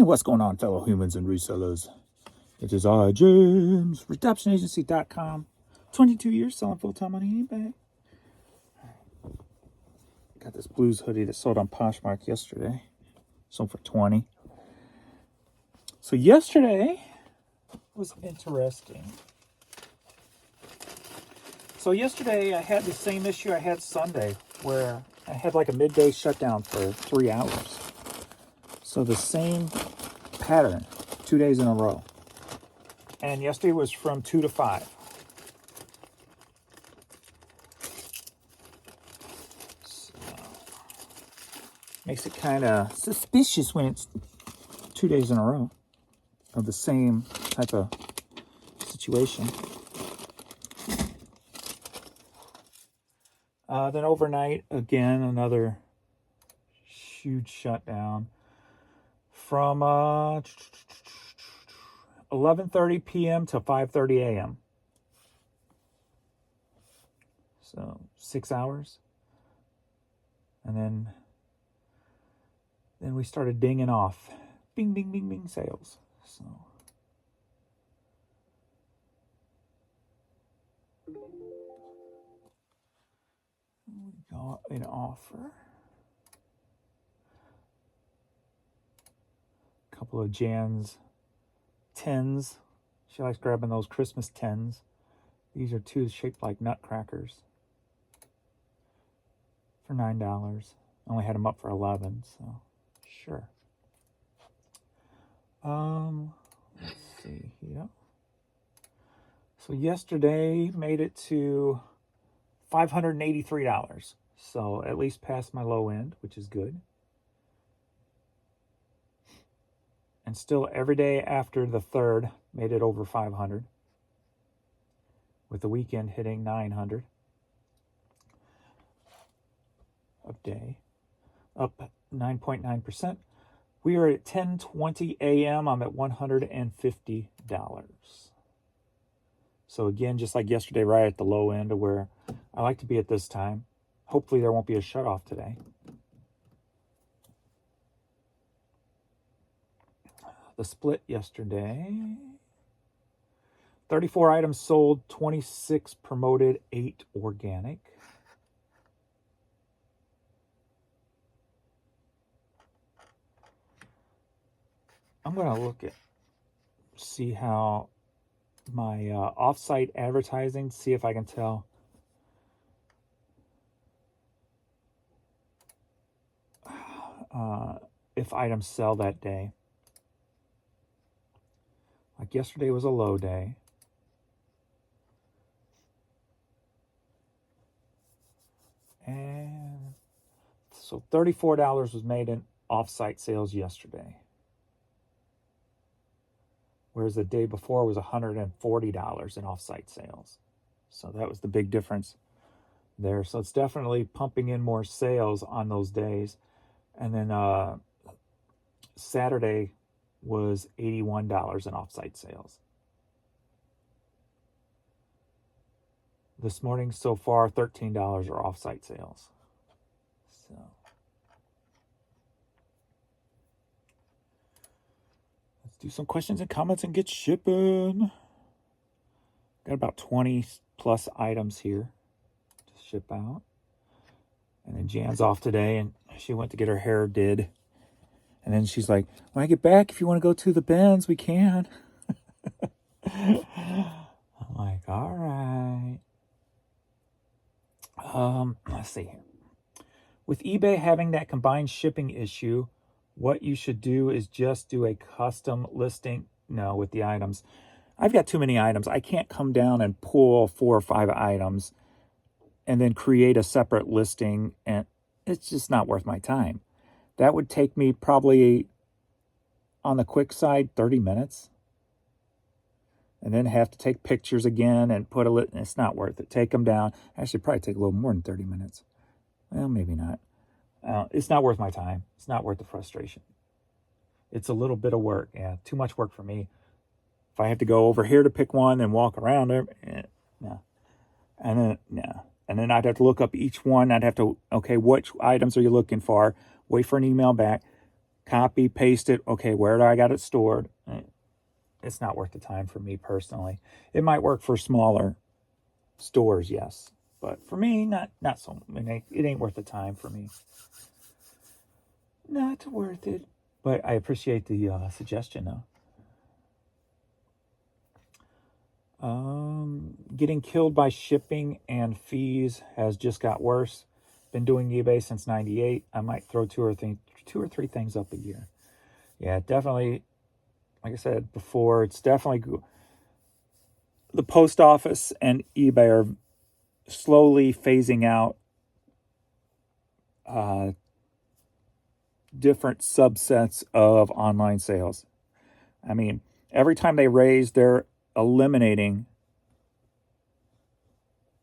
And what's going on, fellow humans and resellers? It is I, James, RedemptionAgency.com. 22 years selling full-time on eBay. Got this blues hoodie that sold on Poshmark yesterday. Sold for $20. So yesterday was interesting. So yesterday I had the same issue I had Sunday, where I had like a midday shutdown for 3 hours. So the same pattern, 2 days in a row. And yesterday was from 2 to 5. So, makes it kind of suspicious when it's 2 days in a row of the same type of situation. Then overnight, again, another huge shutdown from 11:30 p.m. to 5:30 a.m. So 6 hours. And then we started dinging off. Bing, bing, bing, bing sales. So we got an offer. A couple of Jan's 10s. She likes grabbing those Christmas 10s. These are two shaped like nutcrackers for $9. I only had them up for $11, so sure. Let's see here. So yesterday made it to $583. So at least past my low end, which is good. And still every day after the 3rd made it over 500. With the weekend hitting 900 a day, up 9.9%. We are at 10:20 a.m. I'm at $150. So again, just like yesterday, right at the low end of where I like to be at this time. Hopefully there won't be a shutoff today. The split yesterday. 34 items sold, 26 promoted, 8 organic. I'm going to look at, see how my off-site advertising, see if I can tell if items sell that day. Like yesterday was a low day. And so $34 was made in off-site sales yesterday. Whereas the day before was $140 in off-site sales. So that was the big difference there. So it's definitely pumping in more sales on those days. And then Saturday was $81 in off-site sales. This morning so far, $13 are off-site sales. So let's do some questions and comments and get shipping. Got about 20 plus items here to ship out. And then Jan's off today, and she went to get her hair did. And then she's like, when I get back, if you want to go to the Benz, we can. I'm like, all right. Let's see here. With eBay having that combined shipping issue, what you should do is just do a custom listing. No, with the items. I've got too many items. I can't come down and pull 4 or 5 items and then create a separate listing, and it's just not worth my time. That would take me probably, on the quick side, 30 minutes. And then have to take pictures again and put it's not worth it. Take them down. Actually, probably take a little more than 30 minutes. Well, maybe not. It's not worth my time. It's not worth the frustration. It's a little bit of work. Yeah, too much work for me. If I have to go over here to pick one and walk around there, no. And then I'd have to look up each one. I'd have to, okay, which items are you looking for? Wait for an email back. copy, paste it. Okay, where do I got it stored? It's not worth the time for me personally. It might work for smaller stores, yes. But for me, not so. It ain't worth the time for me. Not worth it. But I appreciate the suggestion, though. Getting killed by shipping and fees has just got worse. Been doing eBay since '98. I might throw two or three things up a year. Yeah, definitely. Like I said before, it's definitely the post office and eBay are slowly phasing out different subsets of online sales. I mean, every time they raise, they're eliminating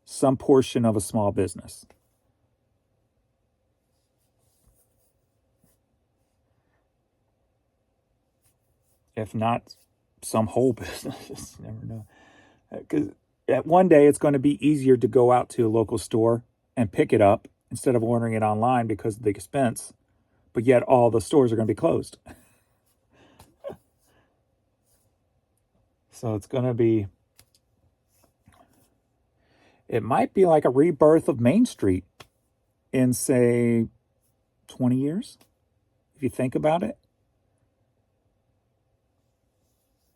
some portion of a small business. If not some whole business. Never know. Because at one day it's going to be easier to go out to a local store and pick it up instead of ordering it online because of the expense. But yet all the stores are going to be closed. So it's going to be, it might be like a rebirth of Main Street in, say, 20 years, if you think about it.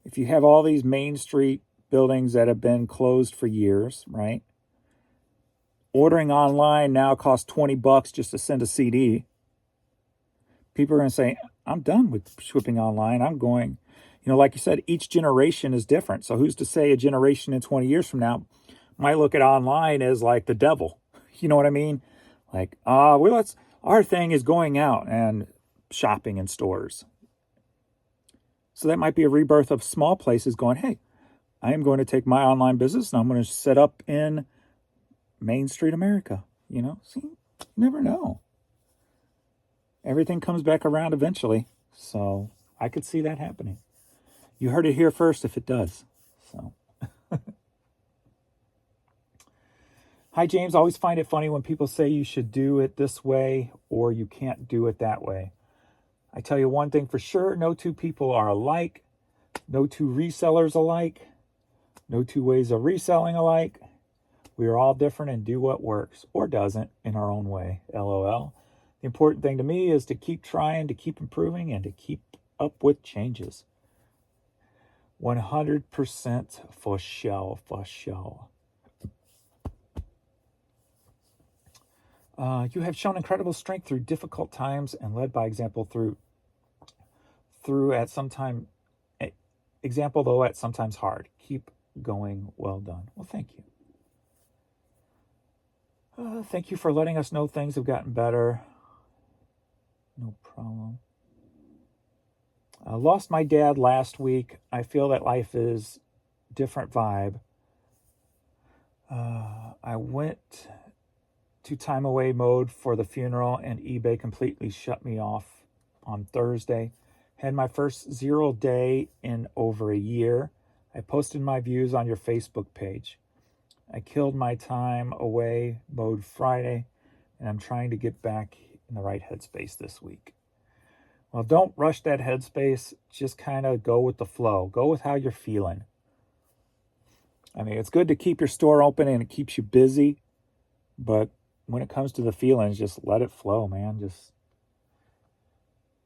If you have all these Main Street buildings that have been closed for years, right? Ordering online now costs $20 just to send a CD. People are going to say, I'm done with shipping online. I'm going, like you said, each generation is different. So who's to say a generation in 20 years from now might look at online as like the devil? You know what I mean? Like, our thing is going out and shopping in stores. So that might be a rebirth of small places going, hey, I am going to take my online business and I'm going to set up in Main Street America. See, you never know. Everything comes back around eventually. So I could see that happening. You heard it here first if it does. So. Hi, James. Always find it funny when people say you should do it this way or you can't do it that way. I tell you one thing for sure, no two people are alike. No two resellers alike. No two ways of reselling alike. We are all different and do what works or doesn't in our own way. LOL. The important thing to me is to keep trying, to keep improving, and to keep up with changes. 100% for sure. You have shown incredible strength through difficult times and led by example through at sometimes example though at sometimes hard. Keep going. Well done. Well, thank you. Thank you for letting us know things have gotten better. No problem. I lost my dad last week. I feel that life is different vibe. I went to time away mode for the funeral and eBay completely shut me off on Thursday. Had my first 0 day in over a year. I posted my views on your Facebook page. I killed my time away mode Friday, and I'm trying to get back in the right headspace this week. Well, don't rush that headspace. Just kind of go with the flow. Go with how you're feeling. I mean, it's good to keep your store open and it keeps you busy, but when it comes to the feelings, just let it flow, man.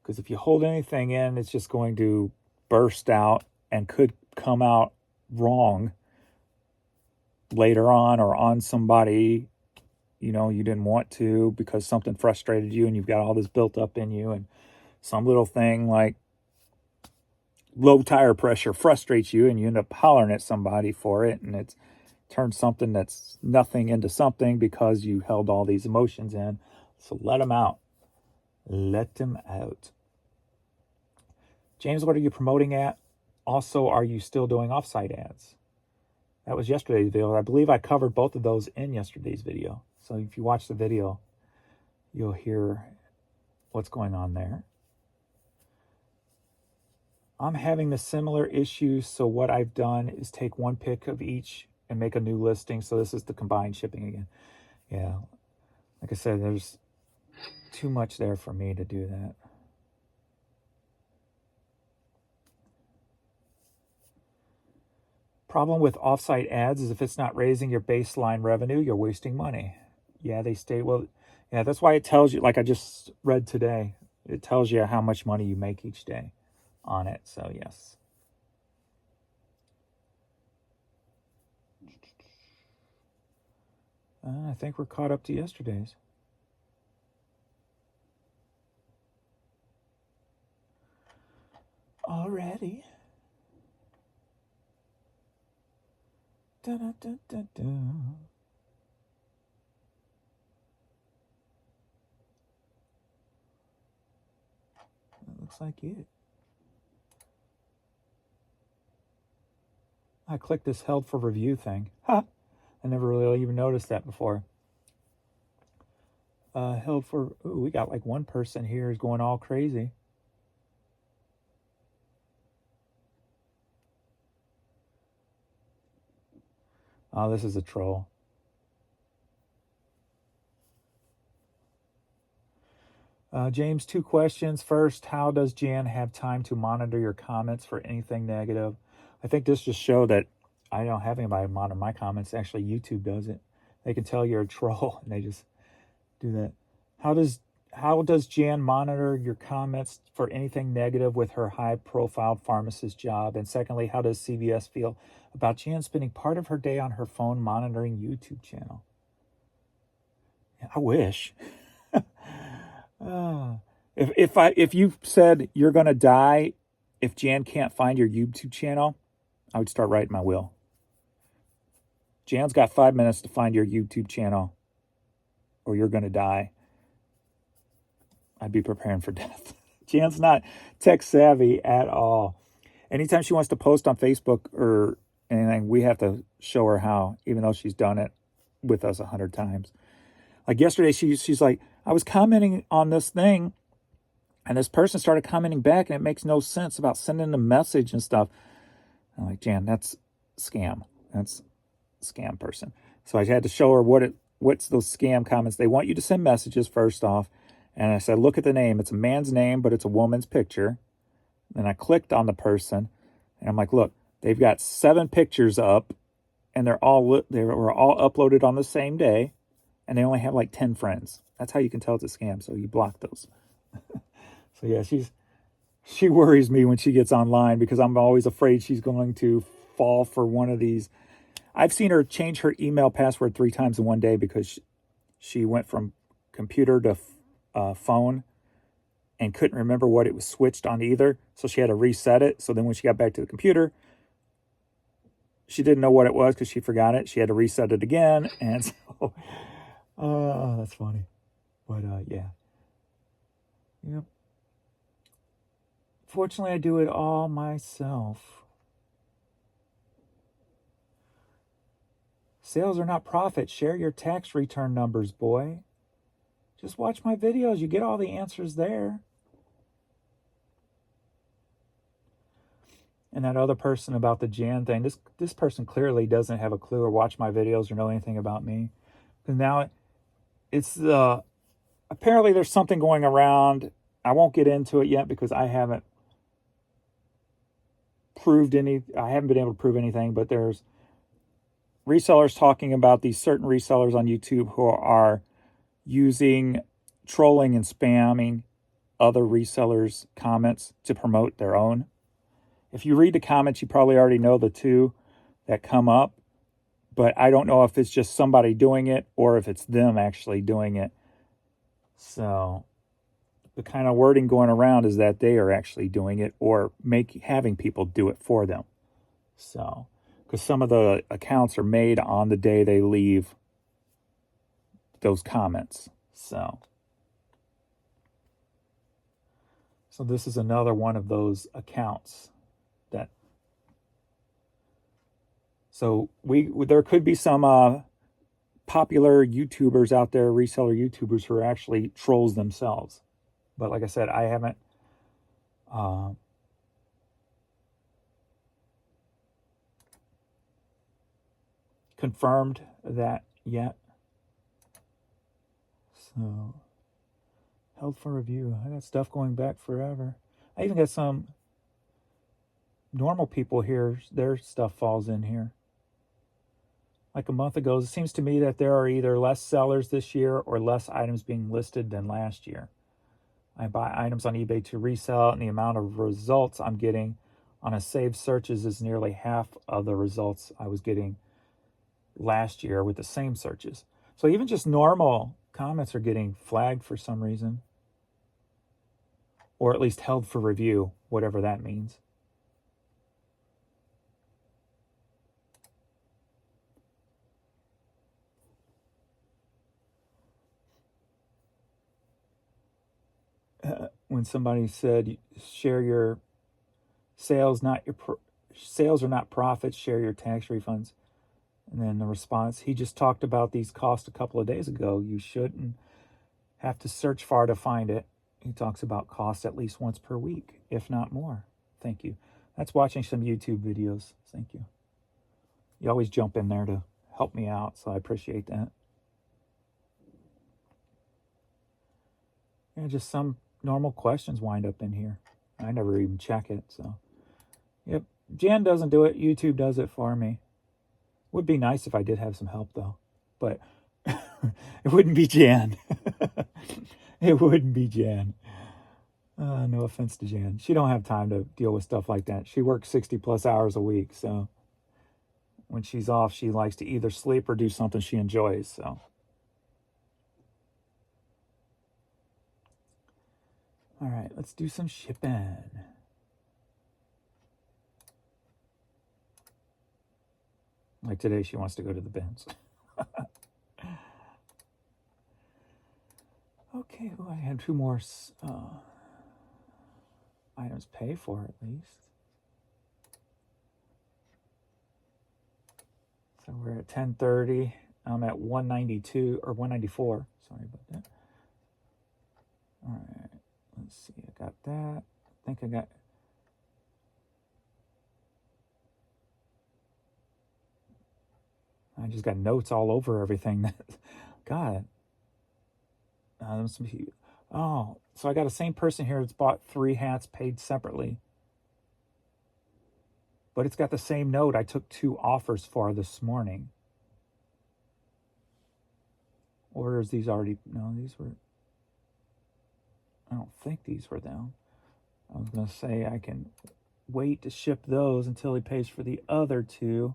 Because if you hold anything in, it's just going to burst out and could come out wrong later on or on somebody, you didn't want to because something frustrated you and you've got all this built up in you, and some little thing like low tire pressure frustrates you and you end up hollering at somebody for it, and it's turned something that's nothing into something because you held all these emotions in. So let them out. Let them out. James, what are you promoting at? Also, are you still doing offsite ads? That was yesterday's video. I believe I covered both of those in yesterday's video. So if you watch the video, you'll hear what's going on there. I'm having the similar issues. So what I've done is take one pick of each and make a new listing. So this is the combined shipping again. Yeah. Like I said, there's too much there for me to do that. Problem with offsite ads is if it's not raising your baseline revenue, you're wasting money. Yeah, they stay. Well, yeah, that's why it tells you, like I just read today, it tells you how much money you make each day on it. So, yes. I think we're caught up to yesterday's. Already. Da, da, da, da, da. That looks like it. I clicked this held for review thing. Ha! I never really even noticed that before. Held for, ooh, we got like one person here is going all crazy. Oh, this is a troll. James, 2 questions. First, how does Jan have time to monitor your comments for anything negative? I think this just showed that I don't have anybody monitor my comments. Actually, YouTube does it. They can tell you're a troll, and they just do that. How does Jan monitor your comments for anything negative with her high-profile pharmacist job? And secondly, how does CVS feel about Jan spending part of her day on her phone monitoring YouTube channel? Yeah, I wish. If you said you're gonna die if Jan can't find your YouTube channel, I would start writing my will. Jan's got 5 minutes to find your YouTube channel, or you're gonna die. I'd be preparing for death. Jan's not tech savvy at all. Anytime she wants to post on Facebook or anything, we have to show her how, even though she's done it with us 100 times. Like yesterday, she's like, I was commenting on this thing, and this person started commenting back, and it makes no sense about sending a message and stuff. I'm like, Jan, that's scam. That's scam person. So I had to show her what's those scam comments. They want you to send messages first off. And I said, look at the name. It's a man's name, but it's a woman's picture. And I clicked on the person, and I'm like, look, they've got 7 pictures up, and they were all uploaded on the same day, and they only have like 10 friends. That's how you can tell it's a scam. So you block those. So yeah, she worries me when she gets online because I'm always afraid she's going to fall for one of these. I've seen her change her email password 3 times in one day because she went from computer to phone and couldn't remember what it was switched on either. So she had to reset it. So then when she got back to the computer, she didn't know what it was because she forgot it. She had to reset it again. And so, that's funny. But yeah. Yep. Fortunately, I do it all myself. Sales are not profit. Share your tax return numbers, boy. Just watch my videos. You get all the answers there. And that other person about the Jan thing, this person clearly doesn't have a clue or watch my videos or know anything about me. Because now it's apparently there's something going around. I won't get into it yet because I haven't been able to prove anything, but there's resellers talking about these certain resellers on YouTube who are using trolling and spamming other resellers' comments to promote their own. If you read the comments, you probably already know the 2 that come up, but I don't know if it's just somebody doing it or if it's them actually doing it. So the kind of wording going around is that they are actually doing it or having people do it for them. So, because some of the accounts are made on the day they leave those comments. So this is another one of those accounts that. So there could be some popular YouTubers out there, reseller YouTubers, who are actually trolls themselves. But like I said, I haven't confirmed that yet. So, held for review. I got stuff going back forever. I even got some normal people here, their stuff falls in here. Like a month ago, it seems to me that there are either less sellers this year or less items being listed than last year. I buy items on eBay to resell, and the amount of results I'm getting on a saved searches is nearly half of the results I was getting last year with the same searches. So even just normal comments are getting flagged for some reason, or at least held for review, whatever that means. When somebody said share your sales, not your sales are not profits, share your tax refunds. And then the response, he just talked about these costs a couple of days ago. You shouldn't have to search far to find it. He talks about costs at least once per week, if not more. Thank you. That's watching some YouTube videos. Thank you. You always jump in there to help me out, so I appreciate that. Yeah, just some normal questions wind up in here. I never even check it, so. Yep, Jan doesn't do it. YouTube does it for me. Would be nice if I did have some help, though. But it wouldn't be Jan. It wouldn't be Jan. No offense to Jan. She don't have time to deal with stuff like that. She works 60-plus hours a week, so when she's off, she likes to either sleep or do something she enjoys, so. All right, let's do some shipping. Like today, she wants to go to the bins. Okay, well, I have 2 more items pay for at least. So we're at 1030. I'm at 192 or 194. Sorry about that. All right, let's see. I got that. I think I got. I just got notes all over everything. God. Oh, so I got the same person here that's bought 3 hats paid separately. But it's got the same note I took 2 offers for this morning. Orders these already, no, these were, I don't think these were them. I was going to say I can wait to ship those until he pays for the other 2.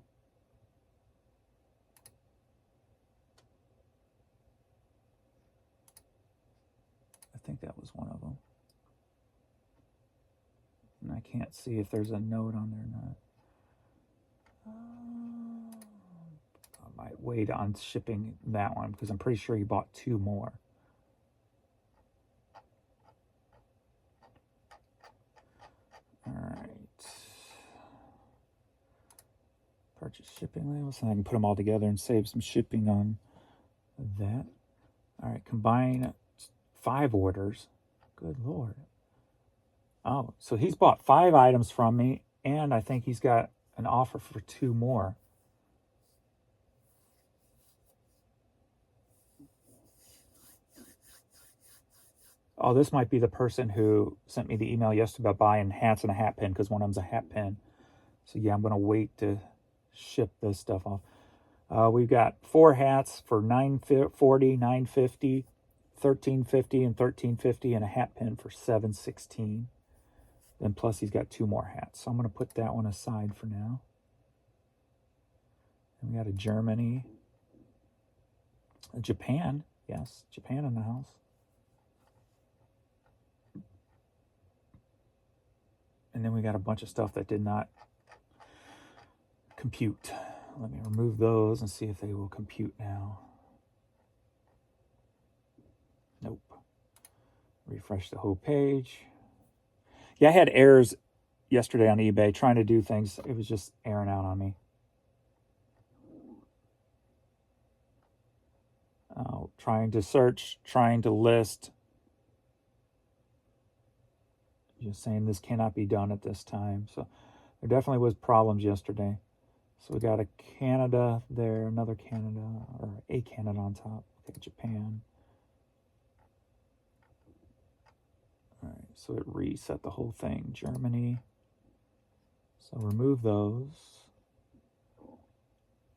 I think that was one of them. And I can't see if there's a note on there or not. I might wait on shipping that one because I'm pretty sure he bought 2 more. All right. Purchase shipping labels, and I can put them all together and save some shipping on that. All right, combine 5 orders. Good Lord. Oh, so he's bought 5 items from me, and I think he's got an offer for 2 more. Oh, this might be the person who sent me the email yesterday about buying hats and a hat pin because one of them's a hat pin. So yeah, I'm going to wait to ship this stuff off. We've got 4 hats for $940, $950, $1350, and $1350, and a hat pin for $716. Then plus he's got 2 more hats. So I'm going to put that one aside for now. And we got a Germany, a Japan. Yes, Japan in the house. And then we got a bunch of stuff that did not compute. Let me remove those and see if they will compute now. Nope. Refresh the whole page. Yeah, I had errors yesterday on eBay trying to do things. It was just airing out on me. Trying to search, trying to list. Just saying this cannot be done at this time. So there definitely was problems yesterday. So we got a Canada there, another Canada, or a Canada on top. Okay, Japan. All right, so it reset the whole thing. Germany. So remove those.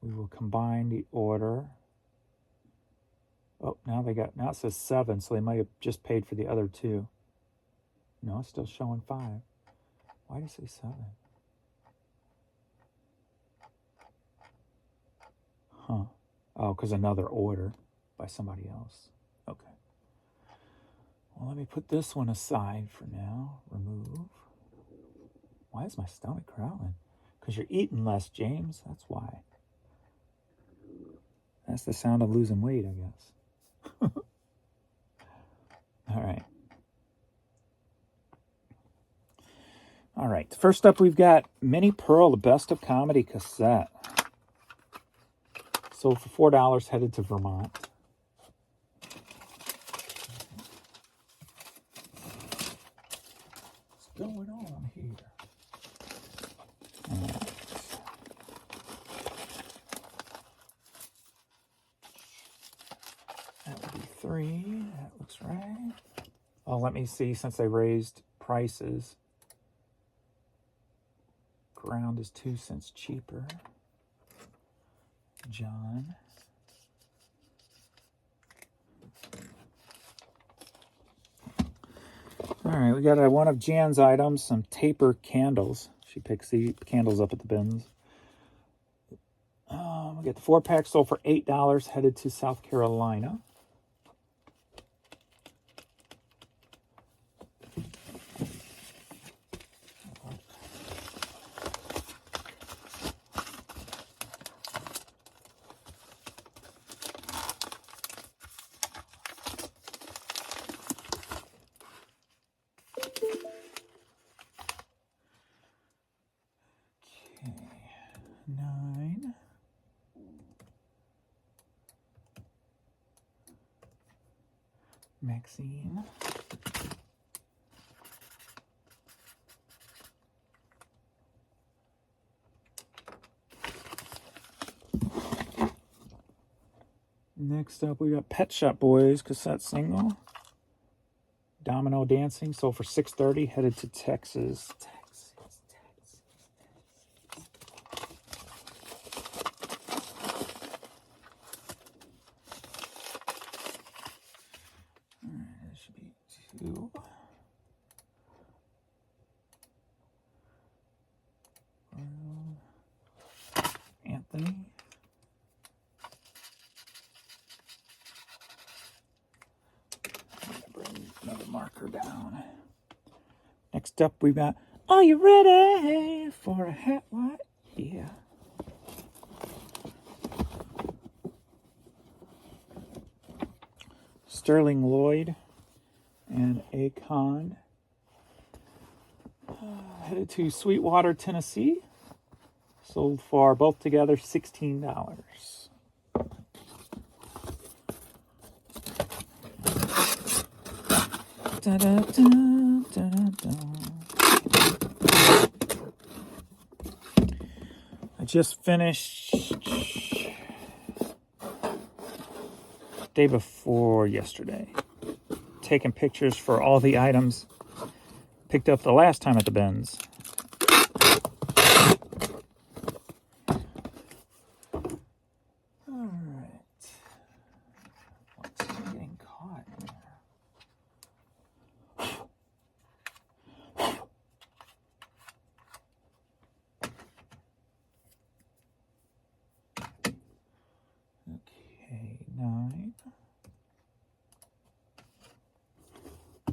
We will combine the order. Oh, now it says 7, so they might have just paid for the other 2. No, it's still showing 5. Why did it say 7? Huh. Oh, because another order by somebody else. Okay. Well, let me put this one aside for now. Remove. Why is my stomach growling? Because you're eating less, James. That's why. That's the sound of losing weight, I guess. All right. All right. First up, we've got Mini Pearl, the Best of Comedy cassette. Sold for $4, headed to Vermont. What's going on here? All right. That would be 3. That looks right. Oh, let me see, since they raised prices. Ground is 2 cents cheaper. John. All right, we got one of Jan's items, some taper candles. She picks the candles up at the bins. We get the 4-pack sold for $8, headed to South Carolina. Okay, 9. Maxine. Next up, we got Pet Shop Boys cassette single. Domino Dancing, sold for $6.30, headed to Texas. All right, that should be 2. Anthony. Bring another marker down. Next up, we've got, are you ready for a hat? What? Yeah. Sterling Lloyd and Akon. Headed to Sweetwater, Tennessee. Sold for both together $16. Da, da, da, da, da. I just finished day before yesterday, taking pictures for all the items picked up the last time at the bins. All right. What's getting caught here? Okay, 9.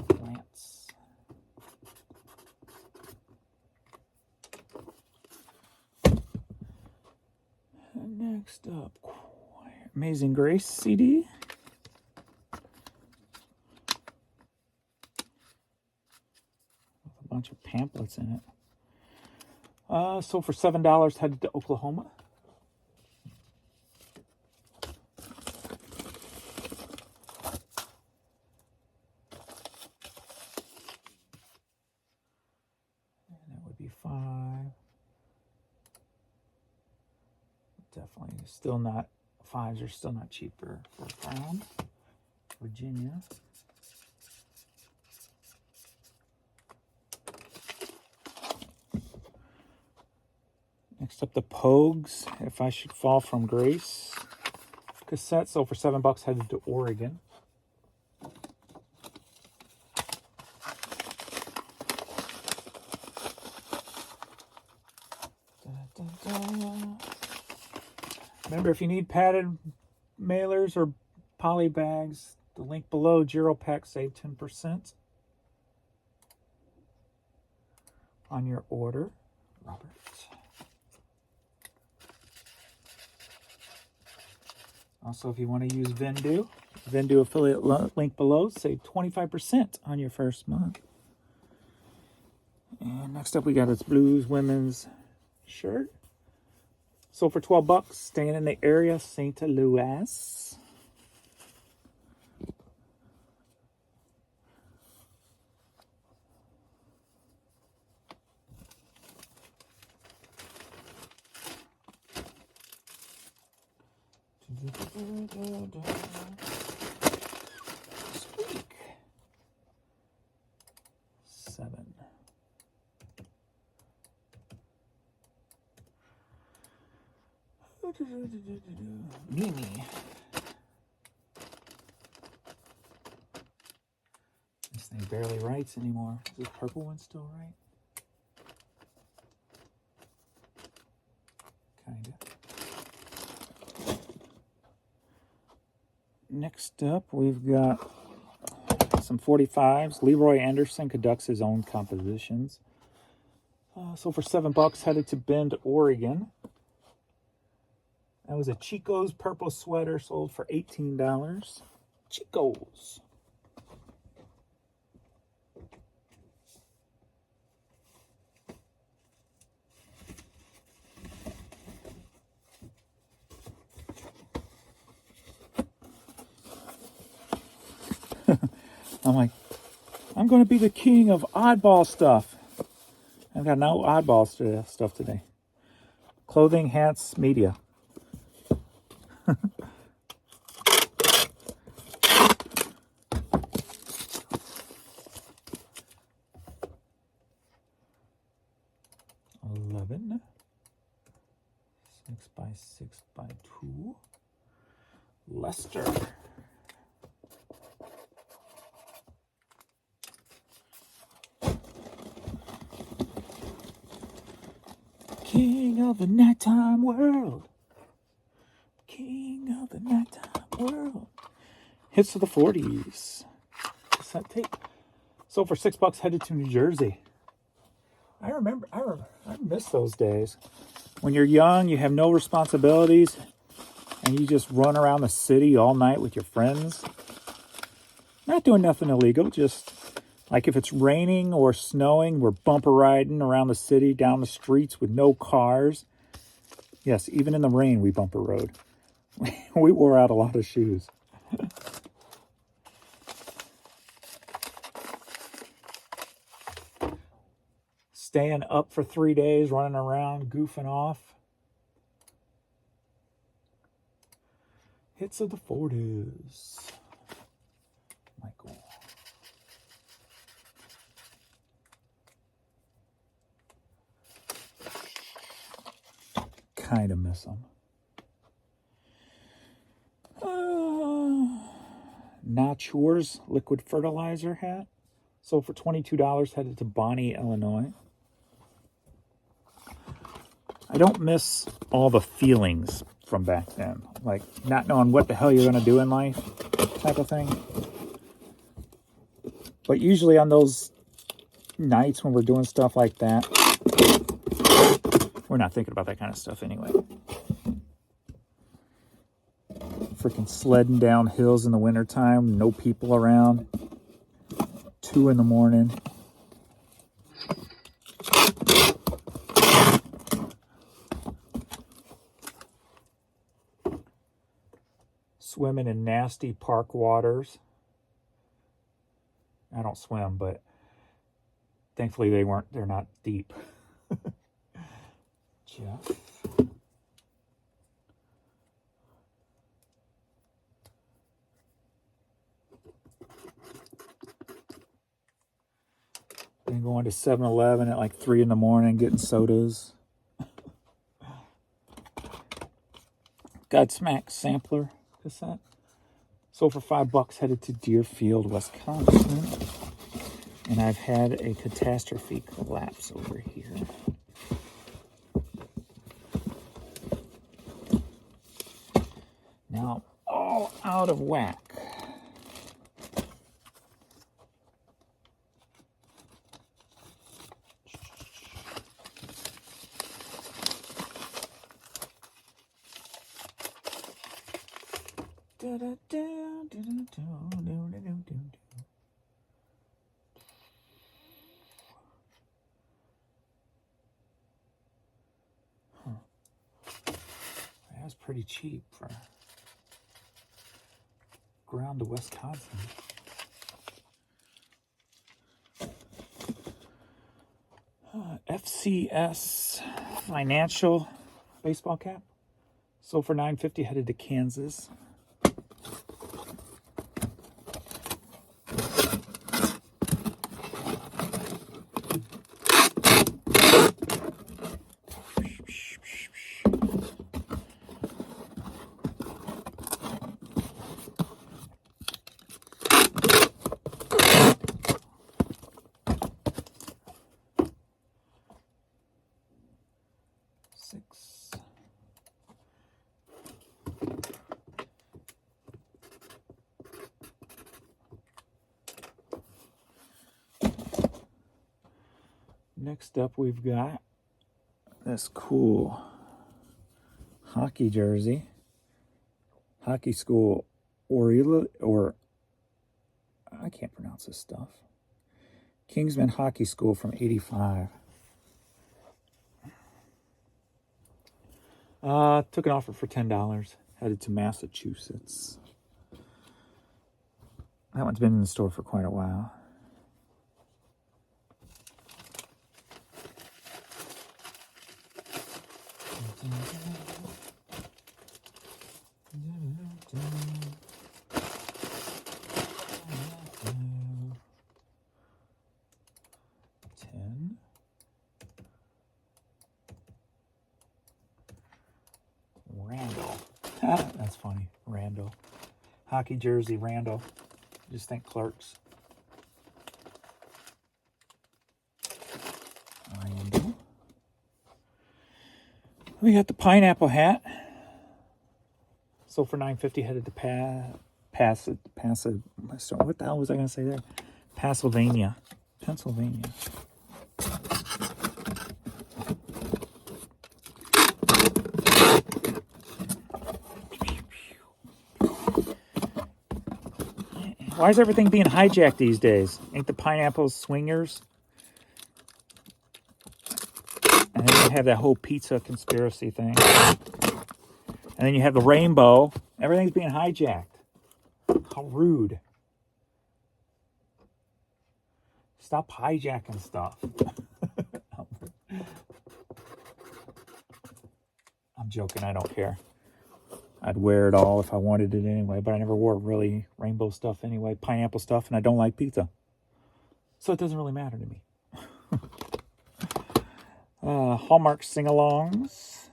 Plants. And next up, Amazing Grace CD. With a bunch of pamphlets in it. Sold for $7, headed to Oklahoma. And that would be 5. Definitely still not, 5s are still not cheaper for a pound. Virginia. Next up, the Pogues, If I Should Fall from Grace. Cassette sold for $7, headed to Oregon. Remember, if you need padded mailers or poly bags, the link below, Giro Pack, save 10% on your order. Robert. Also, if you want to use Vendu affiliate link below, save 25% on your first month. And next up, we got this Blues women's shirt. Sold for $12, staying in the area, St. Louis. Squeak. 7. Mimi. This thing barely writes anymore. Is this purple one still right? Kinda. Next up, we've got some 45s. Leroy Anderson conducts his own compositions. So for $7, headed to Bend, Oregon. That was a Chico's purple sweater, sold for $18. Chico's. I'm like, I'm going to be the king of oddball stuff. I've got no oddball stuff today. Clothing, hats, media. $11. 6x6x2. Lester. King of the nighttime world. King of the nighttime world. Hits of the 40s. Cassette tape. Sold for $6, headed to New Jersey. I miss those days. When you're young, you have no responsibilities, and you just run around the city all night with your friends. Not doing nothing illegal, just like if it's raining or snowing, we're bumper riding around the city, down the streets with no cars. Yes, even in the rain, we bumper rode. We wore out a lot of shoes. Staying up for 3 days, running around, goofing off. Hits of the 40s. Michael. Kind of miss them. Natures liquid fertilizer hat. Sold for $22, headed to Bonnie, Illinois. I don't miss all the feelings from back then. Like not knowing what the hell you're going to do in life type of thing. But usually on those nights when we're doing stuff like that, we're not thinking about that kind of stuff anyway. Freaking sledding down hills in the wintertime, no people around. 2 in the morning. Swimming in nasty park waters. I don't swim, but thankfully they're not deep. Jeff. Then going to 7-Eleven at like 3 in the morning getting sodas. Godsmack sampler cassette. Sold for $5, headed to Deerfield, Wisconsin. And I've had a catastrophe collapse over here. Now I'm all out of whack. That was pretty cheap for ground to Wisconsin. FCS Financial baseball cap. Sold for $9.50, headed to Kansas. Next up, we've got this cool hockey jersey. Hockey school or I can't pronounce this stuff. Kingsman Hockey School from '85. Took an offer for $10. Headed to Massachusetts. That one's been in the store for quite a while. Randall. That's funny. Randall. Hockey jersey, Randall. Just think Clerks. Randall. We got the pineapple hat. Sold for $9.50, headed to what the hell was I going to say there? Pennsylvania. Why is everything being hijacked these days? Ain't the pineapples swingers? And then you have that whole pizza conspiracy thing. And then you have the rainbow. Everything's being hijacked. How rude. Stop hijacking stuff. I'm joking, I don't care. I'd wear it all if I wanted it anyway, but I never wore really rainbow stuff anyway, pineapple stuff, and I don't like pizza. So it doesn't really matter to me. Hallmark sing-alongs.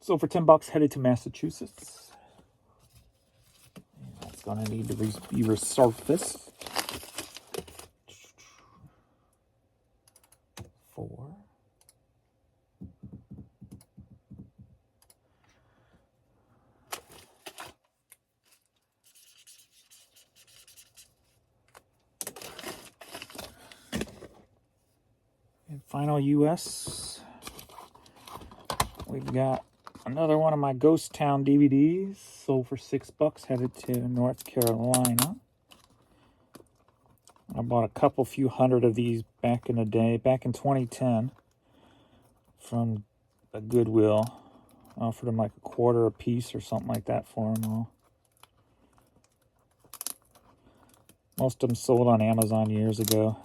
So for $10, headed to Massachusetts. And that's going to need to be resurfaced. 4. And final US. We've got another one of my Ghost Town DVDs. Sold for $6, headed to North Carolina. I bought a few hundred of these back in the day, back in 2010, from a Goodwill. I offered them like $0.25 a piece or something like that for them all. Most of them sold on Amazon years ago.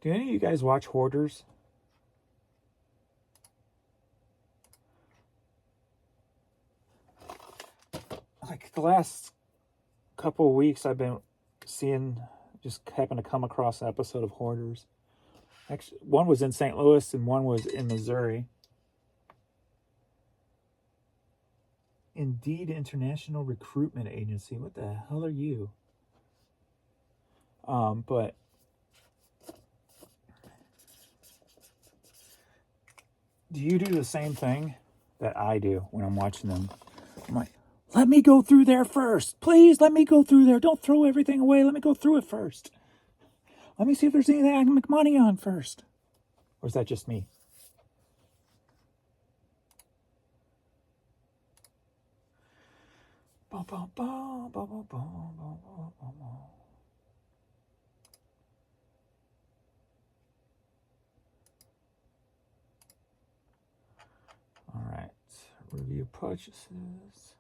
Do any of you guys watch Hoarders? Like the last couple of weeks, I've been seeing, just happened to come across an episode of Hoarders. Actually, one was in St. Louis and one was in Missouri. Indeed International Recruitment Agency. What the hell are you? But do you do the same thing that I do when I'm watching them? I'm like, let me go through there first. Please let me go through there. Don't throw everything away. Let me go through it first. Let me see if there's anything I can make money on first. Or is that just me? All right. Review purchases.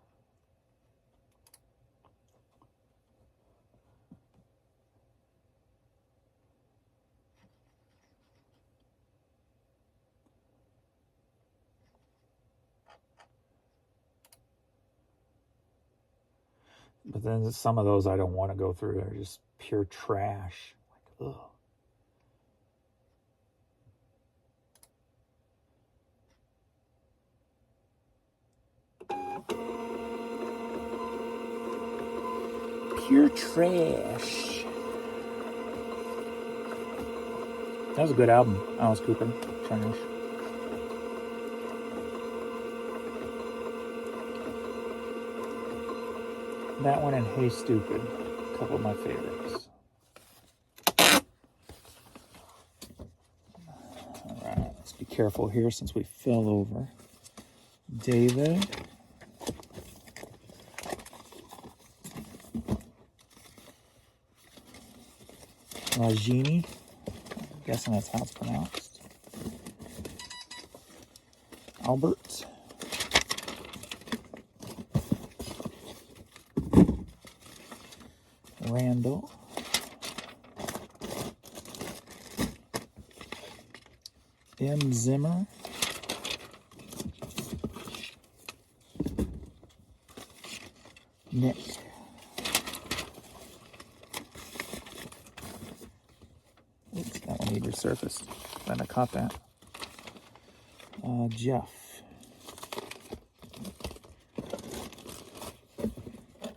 But then some of those I don't want to go through. They're just pure trash. Like, ugh. Pure trash. That was a good album, Alice Cooper. Trash. That one and Hey Stupid, a couple of my favorites. All right, let's be careful here since we fell over. David. Rajini. I'm guessing that's how it's pronounced. Albert. Randall. M. Zimmer. Nick. Oops, that one need resurfaced. Glad I caught that. Jeff.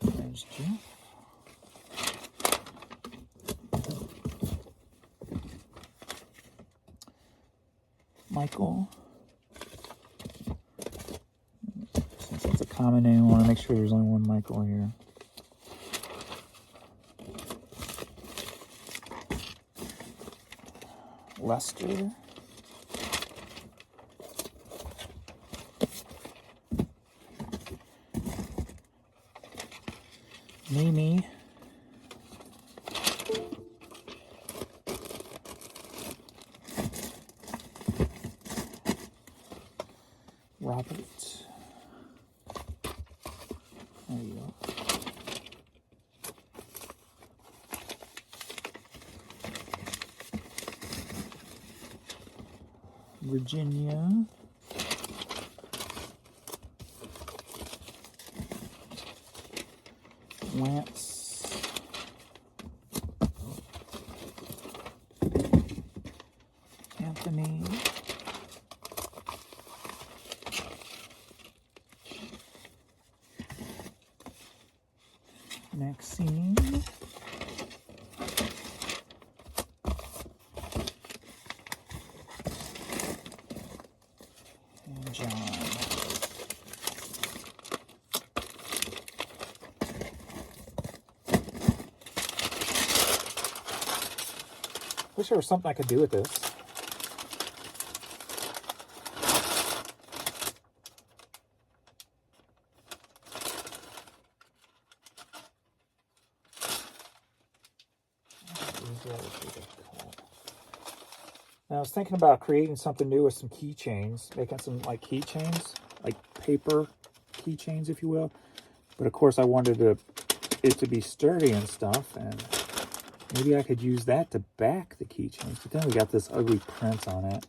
There's Jeff. Michael. Since it's a common name, I want to make sure there's only one Michael here. Lester. Mimi. Robert. There you go. Virginia. Lance. Anthony. Maxine. And John. Wish there was something I could do with this. Now I was thinking about creating something new with some keychains, making some like keychains, like paper keychains, if you will. But of course, I wanted it to be sturdy and stuff, and Maybe I could use that to back the keychains, but then we got this ugly print on it.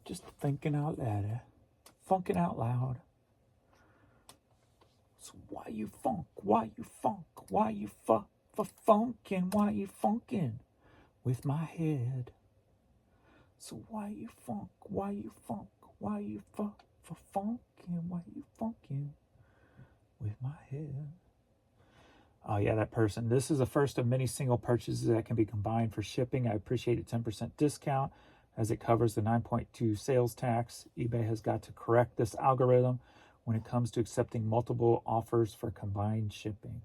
Just thinking out loud, funking out loud. So why you funk? Why you funk? Why you funkin'? Why you funkin' with my head? So why you funk? Why you funk? Why you funkin'? Why you funkin' with my head? Oh yeah, that person. This is the first of many single purchases that can be combined for shipping. I appreciate a 10% discount as it covers the 9.2 sales tax. eBay has got to correct this algorithm when it comes to accepting multiple offers for combined shipping.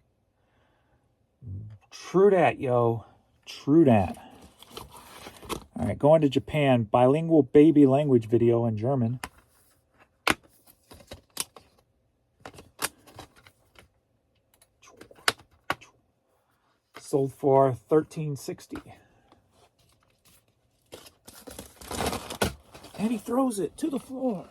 True that, yo. True that. All right, going to Japan. Bilingual baby language video in German. Sold for $13.60. And he throws it to the floor.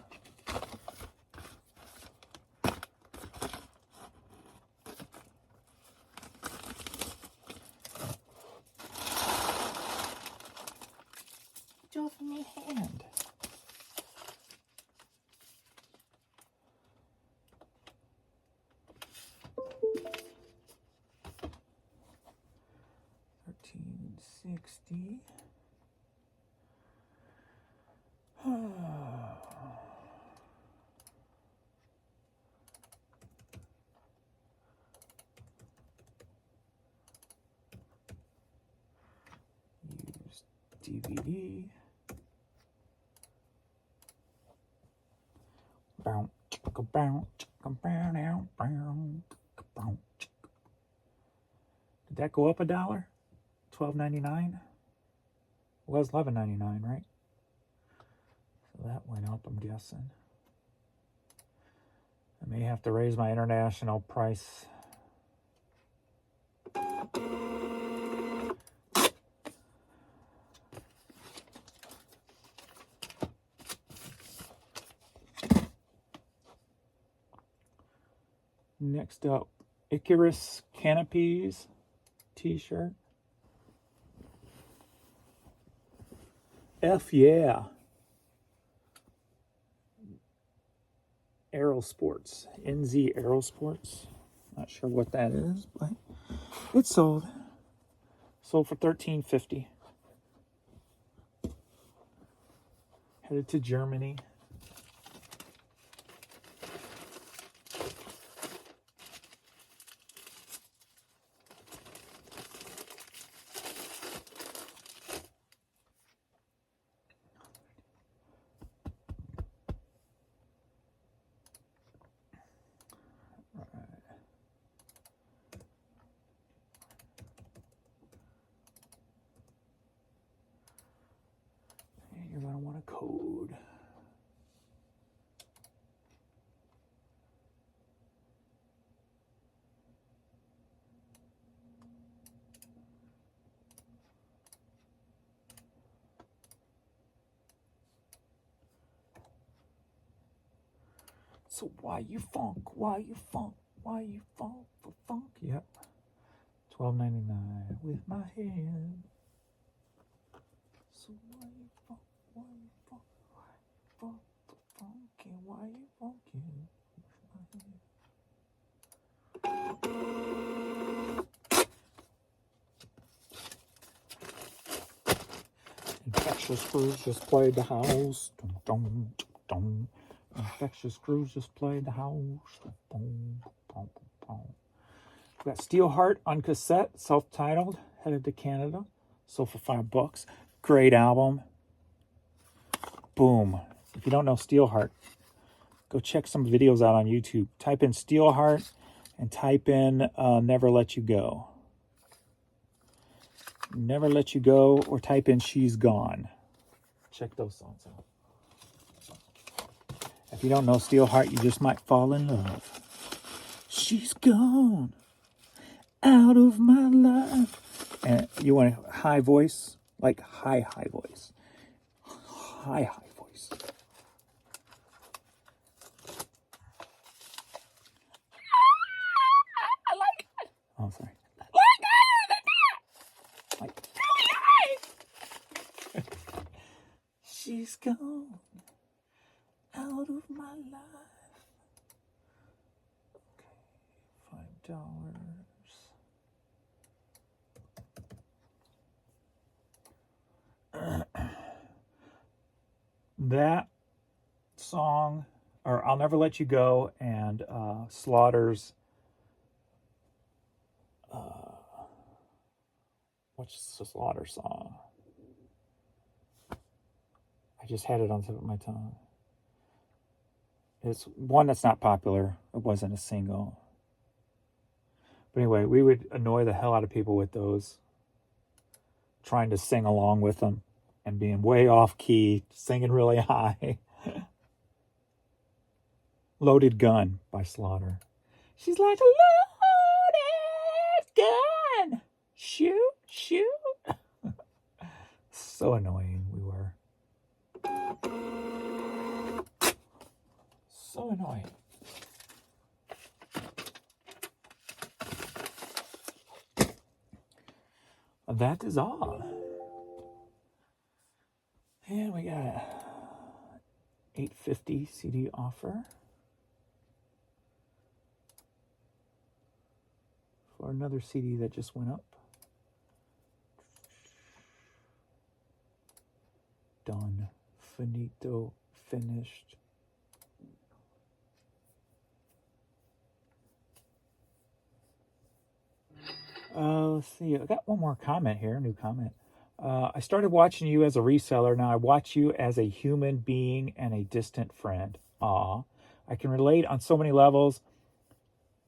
Get off of my hand. $13.60. Use DVD. Did that go up $1? $12.99. It was $11.99, right? So that went up, I'm guessing. I may have to raise my international price. Next up, Icarus Canopies t-shirt. F yeah. Aerosports. NZ Aerosports. Not sure what that is, but it's sold. Sold for $13.50. Headed to Germany. You're going to want a code. So why you funk? Why you funk? Why you funk for funk? Yep. $12.99 with my hand. So why you funk? Why you funk? Why you funk for funkin'? Why you funkin'? Infectious Screws just played the house. Dum, dum, dum. Infectious Screws just played the house. Dum, dum, dum. We got Steelheart on cassette, self-titled, headed to Canada. Sold for $5. Great album. Boom. If you don't know Steelheart, go check some videos out on YouTube. Type in Steelheart and type in Never Let You Go. Never Let You Go, or type in She's Gone. Check those songs out. If you don't know Steelheart, you just might fall in love. She's gone out of my life. And you want a high voice? Like high voice. High voice. Oh, sorry. Like, she's gone out of my life. Okay, $5. That song, or I'll Never Let You Go, and Slaughter's what's the Slaughter song? I just had it on the tip of my tongue. It's one that's not popular. It wasn't a single. But anyway, we would annoy the hell out of people with those, trying to sing along with them and being way off key, singing really high. Loaded Gun by Slaughter. She's like a loaded gun. Shoot, shoot. So annoying we were. So annoying. That is all. And we got $8.50 CD offer for another CD that just went up. Done. Finito. Finished. Let's see. I got one more comment here. New comment. I started watching you as a reseller. Now I watch you as a human being and a distant friend. Aw. I can relate on so many levels.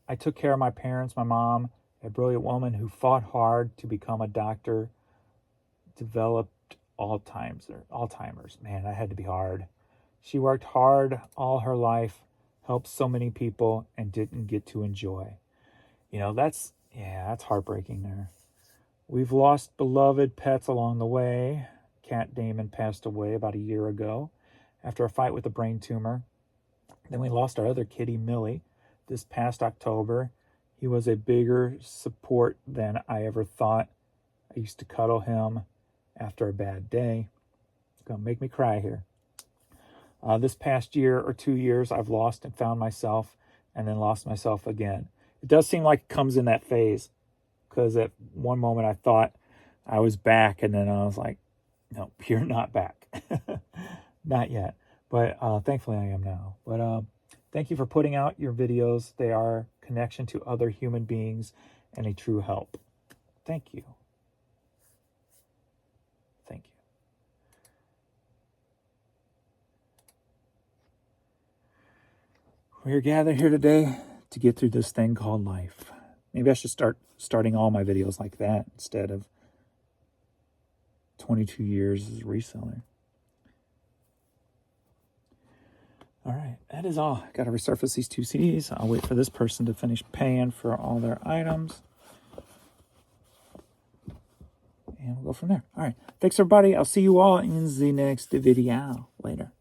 I took care of my parents, my mom, a brilliant woman who fought hard to become a doctor, developed Alzheimer's. Man, that had to be hard. She worked hard all her life, helped so many people, and didn't get to enjoy. You know, that's heartbreaking there. We've lost beloved pets along the way. Cat Damon passed away about a year ago after a fight with a brain tumor. Then we lost our other kitty, Millie, this past October. He was a bigger support than I ever thought. I used to cuddle him after a bad day. It's going to make me cry here. This past year or 2 years, I've lost and found myself and then lost myself again. It does seem like it comes in that phase, because at one moment I thought I was back, and then I was like, no, you're not back. Not yet. But thankfully I am now. But thank you for putting out your videos. They are connection to other human beings and a true help. Thank you. Thank you. We're gathered here today to get through this thing called life. Maybe I should starting all my videos like that instead of 22 years as a reseller. All right, that is all. Got to resurface these 2 CDs. I'll wait for this person to finish paying for all their items. And we'll go from there. All right, thanks everybody. I'll see you all in the next video. Later.